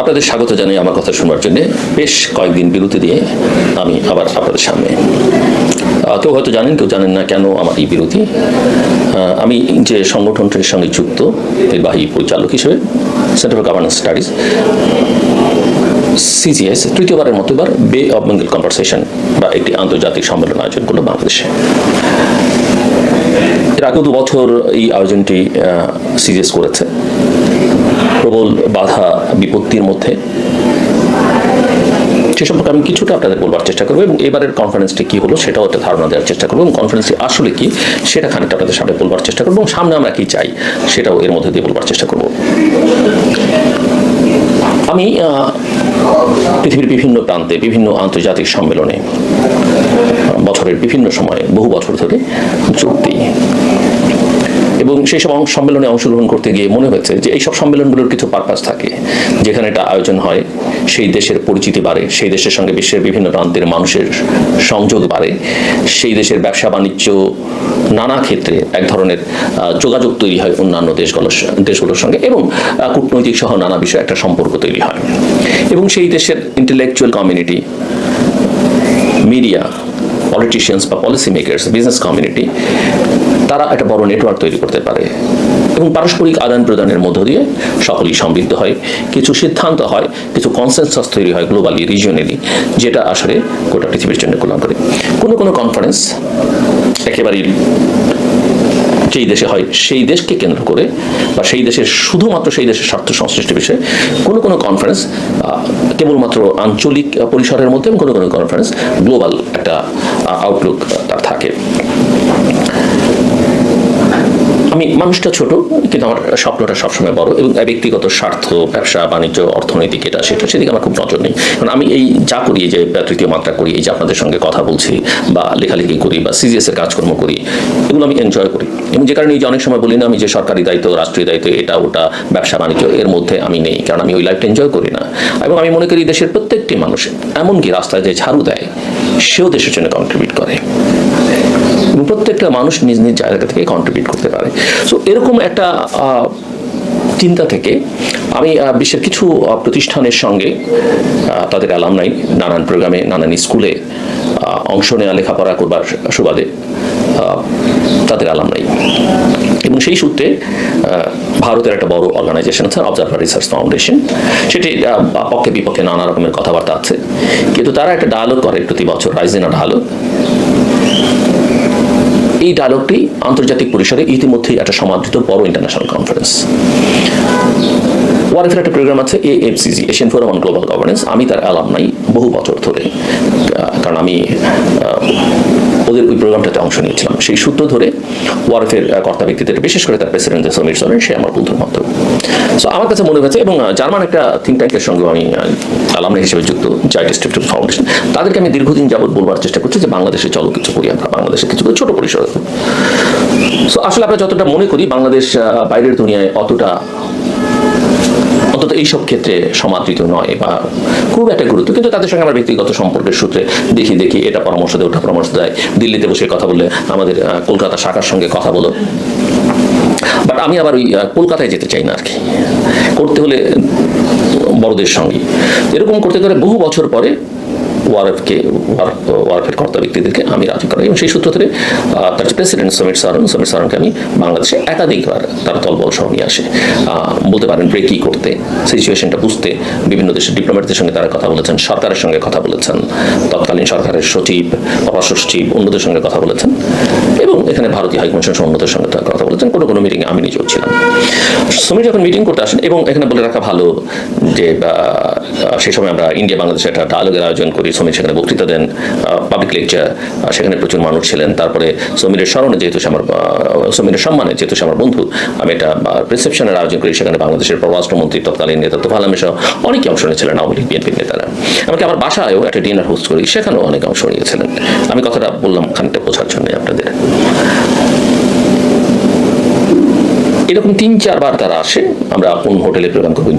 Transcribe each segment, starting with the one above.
আপনাদের স্বাগত জানাই আমার কথা শোনার জন্য। বেশ কয়েকদিন বিরতি দিয়ে আমি আবার আপনাদের সামনে। কেউ হয়তো জানেন, কেউ জানেন না কেন আমার এই বিরতি। আমি যে সংগঠনটির সঙ্গে যুক্ত নির্বাহী পরিচালক হিসেবে, centre for governance studies CGS, তৃতীয়বারের মতো এবার বে অফ বেঙ্গল কনভারসেশন বা একটি আন্তর্জাতিক সম্মেলন আয়োজন করলো বাংলাদেশে। এর আগে 2 বছর এই আয়োজনটি CGS করেছে প্রবল বাধা বিপত্তির মধ্যে। সে সম্পর্কে আমি কিছুটা আপনাদের বলবার চেষ্টা করবো এবং এবারের কনফারেন্সটি কী হলো সেটাও একটা ধারণা দেওয়ার চেষ্টা করবো এবং কনফারেন্সটি আসলে কি সেটা খানিকটা আপনাদের সামনে বলবার চেষ্টা করবো এবং সামনে আমরা কি চাই সেটাও এর মধ্যে দিয়ে বলবার চেষ্টা করবো। আমি পৃথিবীর বিভিন্ন প্রান্তে বিভিন্ন আন্তর্জাতিক সম্মেলনে বছরের বিভিন্ন সময়ে বহু বছর ধরে যোগ দিই এবং সেই সব সম্মেলনে অংশগ্রহণ করতে গিয়ে মনে হয়েছে যে এইসব সম্মেলনগুলোর কিছু পারপাস থাকে। যেখানে এটা আয়োজন হয় সেই দেশের পরিচিতি বাড়ে, সেই দেশের সঙ্গে বিশ্বের বিভিন্ন প্রান্তের মানুষের সংযোগ বাড়ে, সেই দেশের ব্যবসা বাণিজ্য নানা ক্ষেত্রে এক ধরনের যোগাযোগ তৈরি হয় অন্যান্য দেশগুলোর সঙ্গে এবং কূটনৈতিক সহ নানা বিষয়ে একটা সম্পর্ক তৈরি হয় এবং সেই দেশের ইন্টেলেকচুয়াল কমিউনিটি, মিডিয়া, পলিটিশিয়ানস বা পলিসি মেকার্স, বিজনেস কমিউনিটি তারা একটা বড় নেটওয়ার্ক তৈরি করতে পারে এবং পারস্পরিক আদান প্রদানের মধ্য দিয়ে সকলেই সমৃদ্ধ হয়, কিছু সিদ্ধান্ত হয়, কিছু কনসেনসাস তৈরি হয় গ্লোবালি, রিজিওনালি, যেটা আসলে গোটা পৃথিবীর জন্য কল্যাণ করে। কোনো কনফারেন্স একেবারেই যেই দেশে হয় সেই দেশকে কেন্দ্র করে বা সেই দেশের শুধুমাত্র সেই দেশের স্বার্থ সংশ্লিষ্ট বিষয়ে কোনো কনফারেন্স কেবলমাত্র আঞ্চলিক পরিসরের মধ্যে এবং কোনো কনফারেন্স গ্লোবাল একটা আউটলুক তার থাকে। আমি মানুষটা ছোট কিন্তু আমার স্বপ্নটা সবসময় বড় এবং ব্যক্তিগত স্বার্থ, ব্যবসা বাণিজ্য, অর্থনৈতিক এটা সেটা সেদিকে আমার খুব নজর নেই। কারণ আমি এই যা করি, এই যে তৃতীয় মাত্রা করি, এই যে আপনাদের সঙ্গে কথা বলছি বা লেখালেখি করি বা CGS এর কাজকর্ম করি, এগুলো আমি এনজয় করি এবং যে কারণে এই যে অনেক সময় বলি না আমি যে সরকারি দায়িত্ব, রাষ্ট্রীয় দায়িত্ব, এটা ওটা, ব্যবসা বাণিজ্য, এর মধ্যে আমি নেই, কারণ আমি ওই লাইফটা এনজয় করি না। এবং আমি মনে করি দেশের প্রত্যেকটি মানুষ, এমনকি রাস্তায় যে ঝাড়ু দেয় সেও দেশের জন্য কন্ট্রিবিউট করে এবং প্রত্যেকটা মানুষ নিজ নিজ জায়গা থেকে কন্ট্রিবিউট করতে পারে। সো এরকম একটা চিন্তা থেকে আমি বিশ্বের কিছু প্রতিষ্ঠানের সঙ্গে তাদের অ্যালামনাই নানান প্রোগ্রামে, নানান স্কুলে অংশ নেওয়া, লেখাপড়া করবার সুবাদে তাদের অ্যালামনাই এবং সেই সূত্রে ভারতের একটা বড় অর্গানাইজেশন আছে অবজারভার রিসার্চ ফাউন্ডেশন, সেটি পক্ষে বিপক্ষে নানা রকমের কথাবার্তা আছে, কিন্তু তারা একটা ডায়ালগ করে প্রতি বছর, রাইজিনা ডায়ালগ। এই ডায়ালগটি আন্তর্জাতিক পরিসরে ইতিমধ্যেই একটা সমাদৃত বড় ইন্টারন্যাশনাল কনফারেন্স। ওয়ারএফের একটা প্রোগ্রাম আছে AFCG, Asian forum on global governance. আমি তার অ্যালামনাই বহু বছর ধরে, কারণ আমি ওদের ওই প্রোগ্রামটাতে অংশ নিয়েছিলাম। সেই সূত্র ধরে ওয়ারএফের কর্তা ব্যক্তিদের, বিশেষ করে তার প্রেসিডেন্ট সমীর সোরেন, সে আমার বন্ধুর মতো। সো আমার কাছে মনে হয়েছে এবং জার্মান একটা থিঙ্ক ট্যাঙ্কের সঙ্গে আমি অ্যালামনাই হিসেবে যুক্ত, জাইট ইনস্টিটিউট ফাউন্ডেশন, তাদেরকে আমি দীর্ঘদিন যাবৎ বলবার চেষ্টা করছি যে বাংলাদেশে চলো কিছু করি, আমরা বাংলাদেশে কিছু করি, ছোট পরিসরে। সো আসলে আমরা যতটা মনে করি বাংলাদেশ বাইরের দুনিয়ায় অতটা, অন্তত এইসব ক্ষেত্রে সমাদৃত নয় বা খুব একটা গুরুত্ব, কিন্তু তাদের সঙ্গে আমার ব্যক্তিগত সম্পর্কের সূত্রে দেখি এটা পরামর্শ দেয়, ওটা পরামর্শ দেয়। দিল্লিতে বসে কথা বললে আমাদের কলকাতা শাখার সঙ্গে কথা বলো, বাট আমি আবার ওই কলকাতায় যেতে চাই না আর কি, করতে হলে বড়দের সঙ্গে। এরকম করতে করে বহু বছর পরে ওয়ারএফের কর্তা ব্যক্তিদেরকে আমি রাজি করাই এবং সেই সূত্র ধরে তার প্রেসিডেন্ট সমীর সোরেনকে আমি বাংলাদেশে একাধিকবার তার দলবল সহ নিয়ে আসে, বলতে পারেন ব্রেকি করতে, সিচুয়েশনটা বুঝতে। বিভিন্ন দেশের ডিপ্লোম্যাটদের সঙ্গে তারা কথা বলেছেন, সরকারের সঙ্গে কথা বলেছেন, তৎকালীন সরকারের সচিব, পররাষ্ট্র সচিব, অন্যদের সঙ্গে কথা বলেছেন এবং এখানে ভারতীয় হাইকমিশন অন্যদের সঙ্গে কথা বলেছেন। কোনো মিটিংয়ে আমি নিজেও ছিলাম। সমীর যখন মিটিং করতে আসেন, এবং এখানে বলে রাখা ভালো যে সেই সময় আমরা ইন্ডিয়া বাংলাদেশে একটা ডায়ালগের আয়োজন করি, সমীর সেখানে বক্তৃতা দেন, পাবলিক লেকচার, সেখানে প্রচুর মানুষ ছিলেন। তারপরে সমীরের স্মরণে, যেহেতু সে আমার, সমীরের সম্মানে যেহেতু সে আমার বন্ধু, আমি একটা রিসেপশনের আয়োজন করি, সেখানে বাংলাদেশের পররাষ্ট্রমন্ত্রী, তৎকালীন নেতা তোফায়েল আহমেদ সহ অনেকে অংশ নিয়েছিলেন, আওয়ামী লীগ বিএনপির নেতারা। এমনকি আমার বাসায়ও একটা ডিনার হোস্ট করি, সেখানেও অনেক অংশ নিয়েছিলেন। আমি কথাটা বললাম খানিকটা বোঝার জন্য আপনাদের। এরকম 3-4 বার তারা আসে, আমরা কোন হোটেলে প্রোগ্রাম করবো,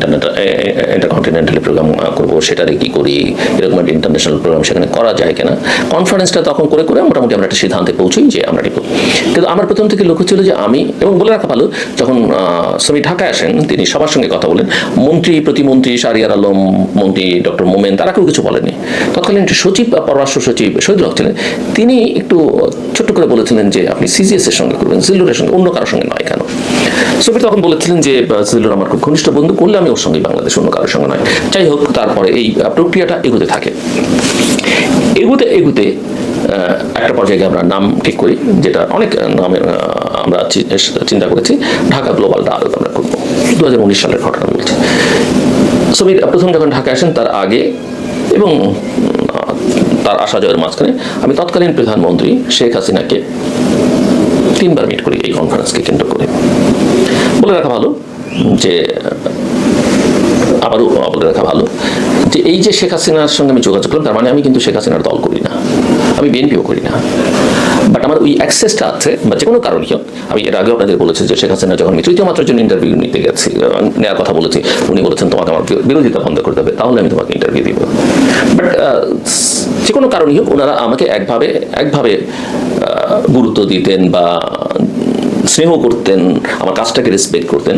ইন্টারকন্টিনেন্টালে প্রোগ্রাম করবো, সেটারে কি করি, এরকম একটা ইন্টারন্যাশনাল প্রোগ্রাম সেখানে করা যায় কিনা। কনফারেন্সটা তখন করে মোটামুটি আমরা একটা সিদ্ধান্তে পৌঁছই যে আমরা নিব। কিন্তু আমার প্রথম থেকে লক্ষ্য ছিল যে আমি, এবং বলে রাখা ভালো, যখন সমীর ঢাকায় আসেন তিনি সবার সঙ্গে কথা বলেন, মন্ত্রী প্রতিমন্ত্রী শাহরিয়ার আলম, মন্ত্রী ডক্টর মোমেন, তারা কেউ কিছু বলেনি। তৎকালীন সচিব, পররাষ্ট্র সচিব শহীদুল হক ছিলেন, তিনি একটু ছোট্ট করে বলেছিলেন যে আপনি সিজিএস এর সঙ্গে করবেন, জিল্লুরের সঙ্গে, অন্য কারোর সঙ্গে নয় কেন। সমীর তখন বলেছিলেন যে জিল্লুর আমার খুব ঘনিষ্ঠ বন্ধু, করলে আমি ওর সঙ্গে বাংলাদেশ, অন্য কারোর সঙ্গে নয়। যাই হোক, তারপরে এই প্রক্রিয়াটা এগোতে থাকে। এগুতে একটা পর্যায়ে আমরা নাম ঠিক করি, যেটা অনেক নামে আমরা চিন্তা করেছি, ঢাকা গ্লোবাল ডায়ালগ আমরা করবো। 2019 সালের ঘটনা বলছি। সমীর প্রথম যখন ঢাকা আসেন তার আগে এবং তার আসা যাওয়ার মাঝখানে আমি তৎকালীন প্রধানমন্ত্রী শেখ হাসিনাকে 3 বার মিট করি এই কনফারেন্সকে কেন্দ্র করে। বলে রাখা ভালো যে, আবারও বলে রাখা ভালো যে এই যে শেখ হাসিনার সঙ্গে আমি যোগাযোগ করলাম, তার মানে আমি কিন্তু শেখ হাসিনার দল করি না, আমি বিএনপিও করি না, বাট আমার ওই অ্যাক্সেসটা আছে, বা যে কোনো কারণই হোক। আমি এর আগেও আপনাদের বলেছি যে শেখ হাসিনা যখন আমি তৃতীয় মাত্রার জন্য ইন্টারভিউ নিতে গেছি, নেওয়ার কথা বলেছি, উনি বলেছেন তোমাকে আমার বিরোধিতা বন্ধ করতে হবে, তাহলে আমি তোমাকে ইন্টারভিউ দিব। বাট যে কোনো কারণই হোক, ওনারা আমাকে একভাবে গুরুত্ব দিতেন বা স্নেহ করতেন, আমার কাজটাকে রেসপেক্ট করতেন,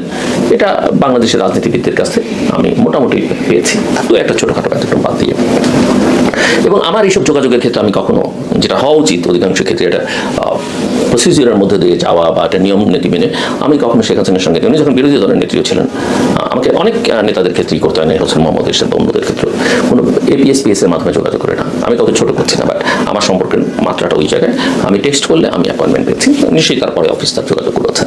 এটা বাংলাদেশের রাজনীতিবিদদের কাছে আমি মোটামুটি পেয়েছি, তো একটা ছোটখাটো ব্যতিক্রম বাদ দিয়ে। এবং আমার এইসব যোগাযোগের ক্ষেত্রে আমি কখনো, যেটা হওয়া উচিত অধিকাংশ ক্ষেত্রে, এটা প্রসিজিওরের মধ্যে দিয়ে যাওয়া বা একটা নিয়ম নীতি মেনে, আমি কখনো শেখ হাসিনার সঙ্গে, উনি যখন বিরোধী দলের নেত্রীও ছিলেন, আমাকে অনেক নেতাদের ক্ষেত্রেই করতে হয়, হোসেন মোহাম্মদ এরশাদ অন্যদের ক্ষেত্রে কোনো এপিএস এর মাধ্যমে যোগাযোগ করে না। আমি কাউকে ছোট করছি না, বাট আমার সম্পর্কের মাত্রাটা ওই জায়গায়, আমি টেক্সট করলে আমি অ্যাপয়েন্টমেন্ট পেয়েছি, নিশ্চয়ই তারপরে অফিস তার যোগাযোগ করেছে।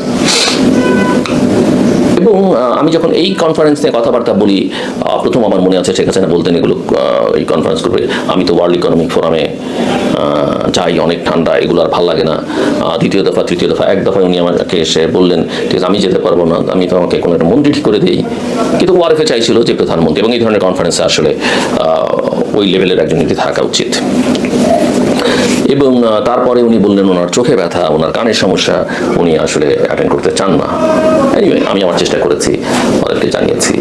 এবং আমি যখন এই কনফারেন্স নিয়ে কথাবার্তা বলি, প্রথম আমার মনে আছে শেখ হাসিনা বলতেন এগুলো এই কনফারেন্স করবে, আমি তো ওয়ার্ল্ড ইকোনমিক ফোরামে যাই, অনেক ঠান্ডা, এগুলো আর ভালো লাগে না। দ্বিতীয় দফা, তৃতীয় দফা, এক দফায় উনি আমাকে এসে বললেন, ঠিক আছে আমি যেতে পারবো না, আমি তো আমাকে কোনো একটা মন্ত্রী ঠিক করে দিই। কিন্তু ওয়ারেফে চাইছিল যে প্রধানমন্ত্রী, এবং এই ধরনের কনফারেন্সে আসলে ওই লেভেলের একজন নীতি থাকা উচিত। এবং তারপরে উনি বললেন ওনার চোখে ব্যথা, ওনার কানের সমস্যা, উনি আসলে অ্যাটেন্ড করতে চান না। এনিওয়ে, আমি আমার চেষ্টা করেছি, ওদেরকে জানিয়েছি।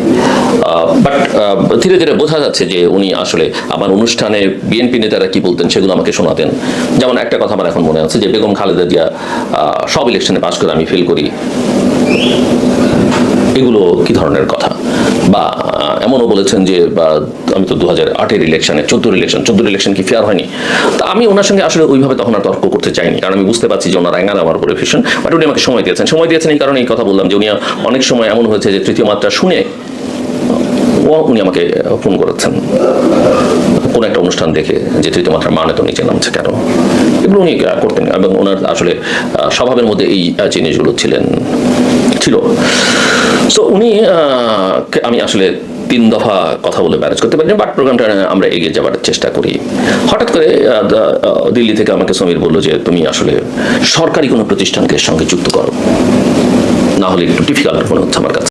বাট ধীরে ধীরে বোঝা যাচ্ছে যে উনি আসলে আমার অনুষ্ঠানে বিএনপি নেতারা কি বলতেন সেগুলো আমাকে শোনাতেন। যেমন একটা কথা আমার এখন মনে আছে যে, বেগম খালেদা জিয়া সব ইলেকশনে পাশ করে আমি ফেল করি, এগুলো কি ধরনের কথা। বা এমনও বলেছেন যে, আমি তো 2008-এর ইলেকশনে 14 ইলেকশন কি ফেয়ার হয়নি। তা আমি ওনার সঙ্গে আসলে ওইভাবে তখন আর তর্ক করতে চাইনি, কারণ আমি বুঝতে পারছি যে ওনার অ্যাঙ্গার আমার উপরে ভীষণ। বাট উনি আমাকে সময় দিয়েছেন এই কারণে এই কথা বললাম যে, উনি অনেক সময় এমন হয়েছে যে তৃতীয় মাত্রা শুনে উনি আমাকে ফোন করেছেন কোন একটা অনুষ্ঠান দেখে, যে তৃতীয় মাত্রার মানে তো নিচে নামছে কেন, এগুলো উনি করতেন। এবং ওনার আসলে স্বভাবের মধ্যে এই জিনিসগুলো ছিল। সো উনি, আমি আসলে 3 দফা কথা বলে ম্যানেজ করতে পারিনি, বাট প্রোগ্রামটা আমরা এগিয়ে যাওয়ার চেষ্টা করি। হঠাৎ করে দিল্লি থেকে আমাকে সমীর বললো যে, তুমি আসলে সরকারি কোনো প্রতিষ্ঠানকে সঙ্গে যুক্ত করো, না হলে একটু ডিফিকাল্ট মনে হচ্ছে আমার কাছে।